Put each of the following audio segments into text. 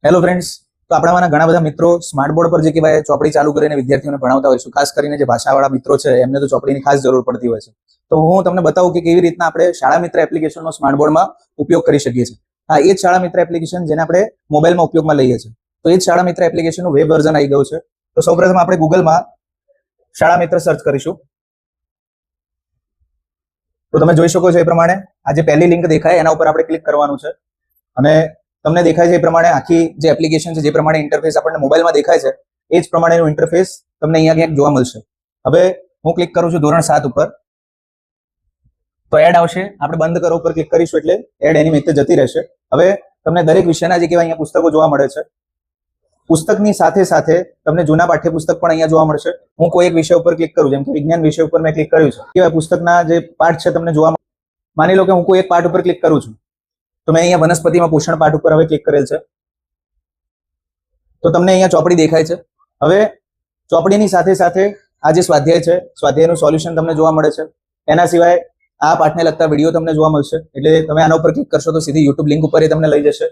Hello friends, તો આપણામાંના ઘણા બધા મિત્રો સ્માર્ટ બોર્ડ પર જે કહેવાય ચોપડી ચાલુ કરીને વિદ્યાર્થીઓને ભણાવતા હોય છે. ખાસ કરીને જે ભાષાવાળા મિત્રો છે એમને તો ચોપડીની ખાસ જરૂર પડતી હોય છે. તો હું તમને બતાવું કે કેવી રીતના આપણે શાળા મિત્ર એપ્લિકેશનનો સ્માર્ટ બોર્ડમાં ઉપયોગ કરી શકીએ છીએ. હા, એ જ શાળા મિત્ર એપ્લિકેશન જેને આપણે મોબાઈલમાં ઉપયોગમાં લઈએ છીએ. તો એ જ શાળા મિત્ર એપ્લિકેશનનું વેબ વર્ઝન આવી ગયું છે. તો સૌપ્રથમ આપણે ગૂગલમાં શાળા મિત્ર સર્ચ કરીશું. તો તમે જોઈ શકો છો એ પ્રમાણે આ જે પહેલી લિંક દેખાય એના ઉપર આપણે ક્લિક કરવાનું છે અને તમને દેખાય છે એ પ્રમાણે આખી જે એપ્લિકેશન છે, જે પ્રમાણે ઇન્ટરફેસ આપણને મોબાઈલમાં દેખાય છે એ જ પ્રમાણેનું ઇન્ટરફેસ તમને અહીંયા ક્યાંક જોવા મળશે. હવે હું ક્લિક કરું છું ધોરણ 7 ઉપર, તો એડ આવશે. આપણે બંધ કરો ઉપર ક્લિક કરીશું એટલે એડ એની મેતે જતી રહેશે. હવે તમને દરેક વિષયના જે કહેવાય અહીંયા પુસ્તકો જોવા મળે છે. પુસ્તકની સાથે સાથે તમને જૂના પાઠ્યપુસ્તક પણ અહીંયા જોવા મળશે. હું કોઈ એક વિષય ઉપર ક્લિક કરું, જેમ કે વિજ્ઞાન વિષય ઉપર મેં ક્લિક કર્યું છે, કેવા પુસ્તકના જે પાઠ છે તમને જોવા મળે. માની લો કે હું કોઈ એક પાઠ ઉપર ક્લિક કરું છું, તો મેં અહીંયા વનસ્પતિમાં પોષણ પાઠ ઉપર હવે ક્લિક કરેલ છે. તો તમને અહીંયા ચોપડી દેખાય છે. હવે ચોપડીની સાથે સાથે આ જે સ્વાધ્યાય છે, સ્વાધ્યાયનું સોલ્યુશન તમને જોવા મળે છે. એના સિવાય આ પાઠને લગતા વિડીયો તમને જોવા મળશે. એટલે તમે આના ઉપર ક્લિક કરશો તો સીધી યુટ્યુબ લિંક ઉપર એ તમને લઈ જશે.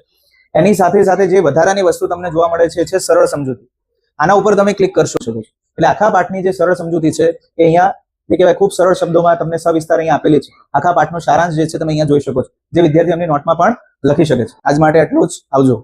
એની સાથે સાથે જે વધારાની વસ્તુ તમને જોવા મળે છે સરળ સમજૂતી. આના ઉપર તમે ક્લિક કરશો એટલે આખા પાઠની જે સરળ સમજૂતી છે એ અહીંયા જે કહેવાય ખૂબ સરળ શબ્દોમાં તમને સવિસ્તાર અહીંયા આપેલી છે. આખા પાઠનો સારાંશ જે છે તમે અહીંયા જોઈ શકો છો, જે વિદ્યાર્થી એમની નોટમાં પણ લખી શકે છે. આજ માટે એટલું જ. આવજો.